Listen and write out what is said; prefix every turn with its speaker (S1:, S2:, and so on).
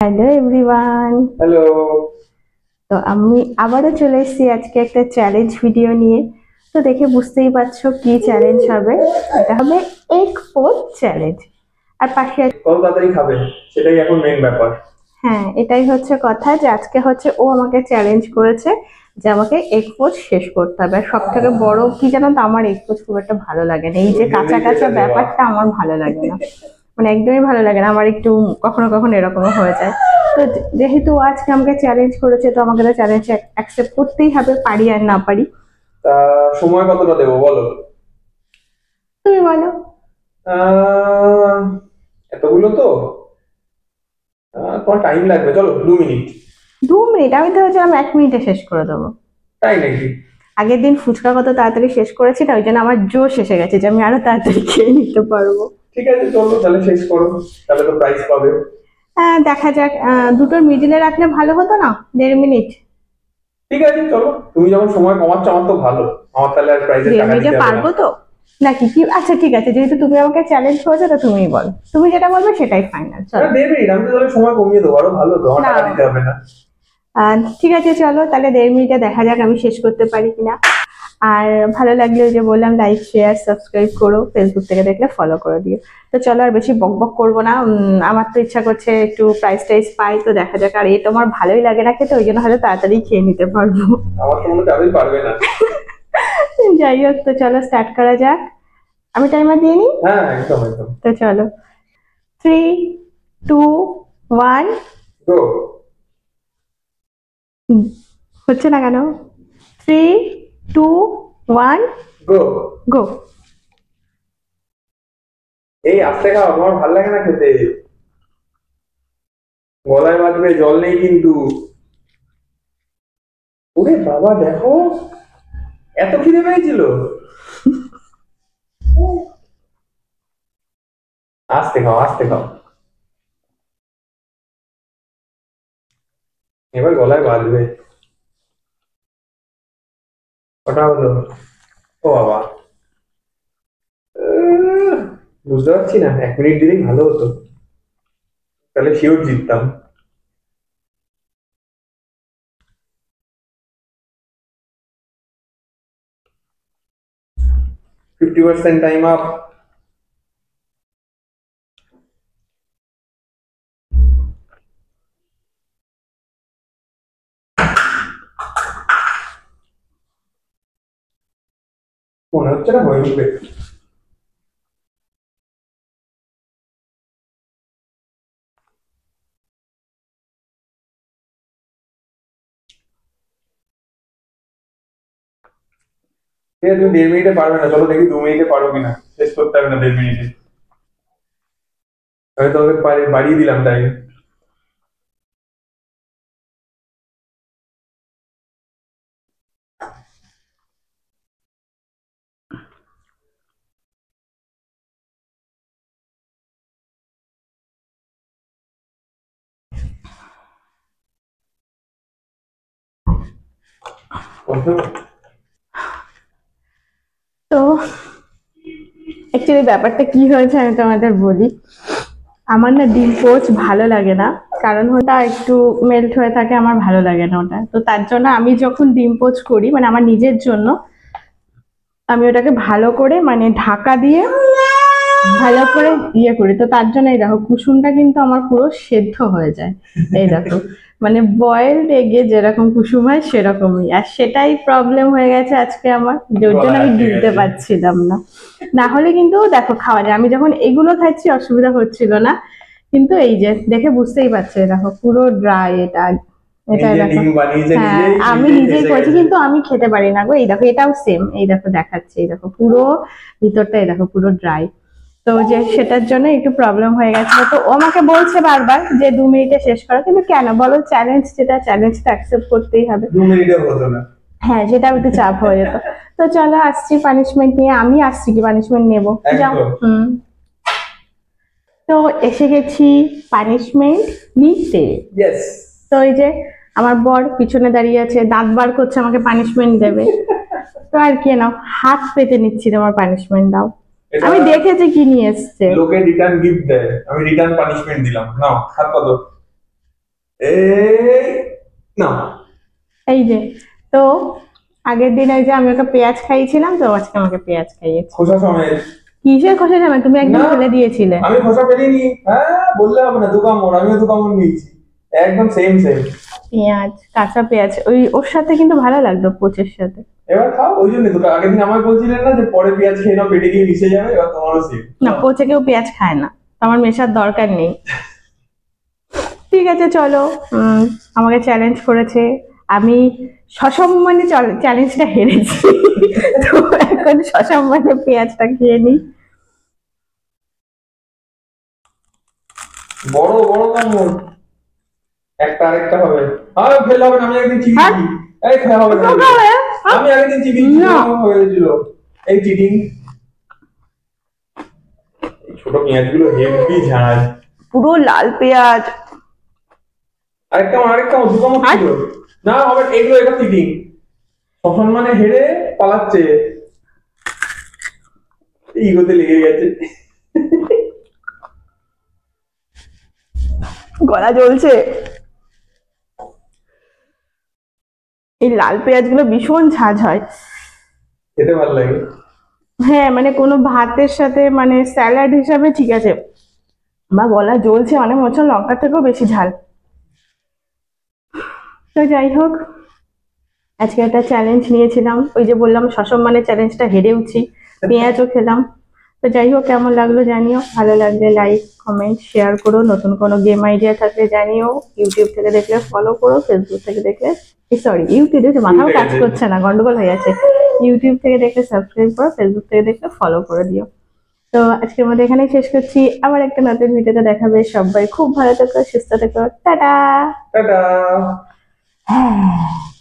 S1: Hello everyone.
S2: Hello.
S1: তো আমি আবারও চলে এসেছি আজকে একটা চ্যালেঞ্জ ভিডিও নিয়ে। তো দেখে বুঝতেই পারছো কি চ্যালেঞ্জ হবে। এটা হবে এগ পোচ চ্যালেঞ্জ। আর পাশে
S2: কত তাড়াতাড়ি খাবে সেটাই এখন মেইন ব্যাপার।
S1: হ্যাঁ, এটাই হচ্ছে কথা যে আজকে হচ্ছে ও আমাকে চ্যালেঞ্জ করেছে যে আমাকে এগ পোচ শেষ করতে হবে। আর সব থেকে বড় কি জানো তো, আমার এগ পোচ খুব একটা ভালো লাগে না। এই যে কাঁচা কাঁচা ব্যাপারটা আমার ভালো লাগে না, মানে একদমই ভালো লাগে না আমার। একটু কখনো কখনো এরকমও হয়ে যায়। তো যেহেতু ও আজকে আমাকে চ্যালেঞ্জ করেছে, তো আমাকে তো চ্যালেঞ্জ অ্যাকসেপ্ট করতেই হবে, পারি আর না পারি।
S2: তা সময় কতটা দেবো বলো?
S1: তুমি বলো।
S2: আহ, এতগুলো তো তোমার টাইম লাগবে, চলো 2 মিনিট।
S1: 2 মিনিট? আমি তো ভেবেছিলাম 1 মিনিটে শেষ করে দেবো।
S2: তাই নাকি?
S1: আগের দিন ফুচকা কত তাড়াতাড়ি শেষ করেছি না, ওই জন্য আমার জোশ এসে গেছে যে আমি আরো তাড়াতাড়ি খেয়ে নিতে পারবো।
S2: ঠিক আছে, চলো তাহলে শেষ করো, তাহলে তো প্রাইজ পাবে।
S1: হ্যাঁ, দেখা যাক। দুটোর মিডিলে রাখলে ভালো হতো না? 1.5 মিনিট।
S2: ঠিক আছে চলো, তুমি যখন সময় কমাচ্ছ আমার তো ভালো, আমার তাহলে আর প্রাইজের
S1: দেড়
S2: টাকা
S1: মিনিটে
S2: দিতে হবে না।
S1: পারবো তো নাকি? কি আচ্ছা ঠিক আছে, যেহেতু তুমি আমাকে চ্যালেঞ্জ করেছো তো তুমিই বলো, তুমি যেটা বলবে সেটাই ফাইনাল। চলো।
S2: 1.5 মিনিট, আমি তো তাহলে সময় কমিয়ে দেবো, আরো ভালো তো, আমার
S1: না,
S2: টাকা দিতে হবে না।
S1: ঠিক আছে চলো তাহলে 1.5 মিনিটে দেখা যাক আমি শেষ করতে পারি কিনা। আর ভালো লাগলে ওই যে বললাম, লাইক শেয়ার সাবস্ক্রাইব করো, ফেসবুক থেকে দেখলে ফলো করে দিও। তো চলো আর বেশি বক বক করবো না। আমার তো ইচ্ছা করছে একটু প্রাইস টাইস পাই, তো দেখা যাক। আর এই তো আমার ভালোই লাগে না খেতে, ওই জন্য হয়তো তাড়াতাড়ি খেয়ে নিতে পারবো।
S2: আমার তো মনে হয় যাবেই পারবে না।
S1: যাই হোক, তো চলো স্টার্ট করা যাক। আমি টাইমার দিয়ে নিই।
S2: হ্যাঁ একদম একদম।
S1: তো চলো, 3, 2, 1।
S2: গো।
S1: হচ্ছে না কেন? 3, 2, 1,
S2: গো।
S1: গো।
S2: এই আস্তে খাও, আমার ভালো লাগে না খেতে, গলায় বাঁধবে, জল নেই কিন্তু। ওরে বাবা দেখো, এত খিদে পেয়েছিল। আস্তে খাও আস্তে খাও, এবার গলায় বাঁধবে। ওটা হলো, ও বাবা, আহ, বুঝতে পারছি না, 1 মিনিট দিলেই ভালো হতো, তাহলে শিওর জিততাম। 50% time up. মনে হচ্ছে না হয়ে উঠবে। ঠিক আছে, তুমি 1.5 মিনিটে পারবে না, চলো দেখি 2 মিনিটে পারো কিনা, শেষ করতে হবে না 1.5 মিনিটে। আমি তোমাকে বাড়িয়ে দিলাম টাইম।
S1: তো অ্যাকচুয়ালি ব্যাপারটা কি হয়েছে আমি তোমাদের বলি। আমার না ডিম পোচ ভালো লাগে না, কারণ ওটা একটু মেল্ট হয়ে থাকে, আমার ভালো লাগে না ওটা। তো তার জন্য আমি যখন ডিম পোচ করি, মানে আমার নিজের জন্য, আমি ওটাকে ভালো করে মানে ঢাকা দিয়ে ভালো করে ইয়ে করি। তো তার জন্য এই দেখো কুসুমটা কিন্তু আমার পুরো সেদ্ধ হয়ে যায়। এই দেখো, মানে বয়েলড এগে যেরকম কুসুম হয় সেরকমই। আর সেটাই প্রবলেম হয়ে গেছে আজকে আমার, যে ওর জন্য আমি গিলতে পারছিলাম না। না হলে কিন্তু দেখো খাওয়া যায়, আমি যখন এগুলো খাচ্ছি অসুবিধা হচ্ছিল না। কিন্তু এই যে দেখে বুঝতেই পারছো, দেখো পুরো ড্রাই এটা। এটা দেখো, হ্যাঁ আমি নিজেই করেছি কিন্তু আমি খেতে পারি না গো। এই দেখো এটাও সেম, এই দেখো দেখাচ্ছে, এই দেখো পুরো ভিতরটা, এই দেখো পুরো ড্রাই। তো যে সেটার জন্য একটু প্রবলেম হয়ে গেছিল। তো ও আমাকে বলছে বারবার যে 2 মিনিটে শেষ করো, কিন্তু কেন বলো, চ্যালেঞ্জ, যেটা চ্যালেঞ্জটা অ্যাকসেপ্ট করতেই হবে।
S2: 2 মিনিটে হতো না।
S1: হ্যাঁ, সেটাও একটু চাপ হয়ে যেত। তো চলো আসছি পানিশমেন্ট নিয়ে। আমি আসছি কি পানিশমেন্ট নেবো? যাও। তো এসে গেছি পানিশমেন্ট নিতে।
S2: ইয়েস।
S1: তো এই যে আমার বর পিছনে দাঁড়িয়ে আছে, দাঁত বার করছে, আমাকে পানিশমেন্ট দেবে। তো আর কি, নাও হাত পেতে নিচ্ছি, তোমার পানিশমেন্ট দাও। আমি দেখেছি কি নিয়ে এসছে।
S2: লোকে রিটার্ন গিফট দেয়, আমি রিটার্ন পানিশমেন্ট দিলাম, নাও হাত পাতো। এই না,
S1: এই যে, তো আগের দিন ওই যে আমি ওকে পেঁয়াজ খাইয়েছিলাম, তো আজকে আমাকে পেঁয়াজ খাইয়েছে।
S2: খোসা সমেত।
S1: কিসের খোসা জামা? তুমি একদিন
S2: না।
S1: ফেলে দিয়েছিলে।
S2: আমি খোসা ফেলিনি, হ্যাঁ বললে হবে না, দু কামড়, আমিও দু কামড় নিয়েছি, একদম সেম সেম।
S1: পেঁয়াজ, কাঁচা পেঁয়াজ, ওর সাথে কিন্তু ভালো লাগতো পোচের সাথে।
S2: এবার খাও, ওই জন্য তো আগের দিন আমাকে বলছিলেন না যে পরে পেঁয়াজ খেয়ে নাও, পেটে গিয়ে মিশে যাবে, এবার তোমারও সেম।
S1: না, পচে কেউ পেঁয়াজ খায় না, তো আমার মেশার দরকার নেই। ঠিক আছে, চলো। আমাকে চ্যালেঞ্জ করেছে, আমি সসম্মানে চ্যালেঞ্জটা হেরেছি। তো এখন সসম্মানে পেঁয়াজটা খেয়ে নিই।
S2: বড় বড় কামড়, একটা আরেকটা হবে। আর ফেলে হবে না, আমি একদিন চিবিয়েছি। এই খেলা হবে না, আমি একদিন চিবিয়েছি, হয়েছিল এই চিটিং। ছোট পেঁয়াজ গুলো হেভি ঝাঁজ,
S1: পুরো লাল পেঁয়াজ।
S2: আরেকটা দু কামড় ছিল না, হবে এগুলো, এটা চিটিং। সসম্মানে হেরে পালাচ্ছে, ইগোতে লেগে গেছে।
S1: গলা জ্বলছে। এই লাল পেঁয়াজ গুলো ভীষণ ঝাঁজ হয়।
S2: খেতে ভালো লাগে।
S1: হ্যাঁ, মানে কোনো ভাতের সাথে, মানে স্যালাড হিসাবে ঠিক আছে, বা গলা জ্বলছে, অনেক বছর লঙ্কার থেকেও বেশি ঝাল। তো যাই হোক, আজকে একটা চ্যালেঞ্জ নিয়েছিলাম, ওই যে বললাম সসম্মানে চ্যালেঞ্জটা হেরেওছি, পেঁয়াজও খেলাম। তো যাই হোক, কেমন লাগলো জানিও, ভালো লাগলে লাইক কমেন্ট শেয়ার করো, নতুন কোনো গেম আইডিয়া থাকলে জানিও। ইউটিউব থেকে দেখলে ফলো করো, ফেসবুক থেকে দেখলে, সরি ইউটিউবে মাথাও কাজ করছে না, গন্ডগোল হয়ে গেছে। ইউটিউব থেকে দেখলে সাবস্ক্রাইব করো, ফেসবুক থেকে দেখলে ফলো করে দিও। তো আজকের মধ্যে এখানেই শেষ করছি, আবার একটা নতুন ভিডিওতে দেখাবে। সবাই খুব ভালো থেকো, সুস্থ থেকো, টাটা।
S2: টাটা।
S1: হ্যাঁ।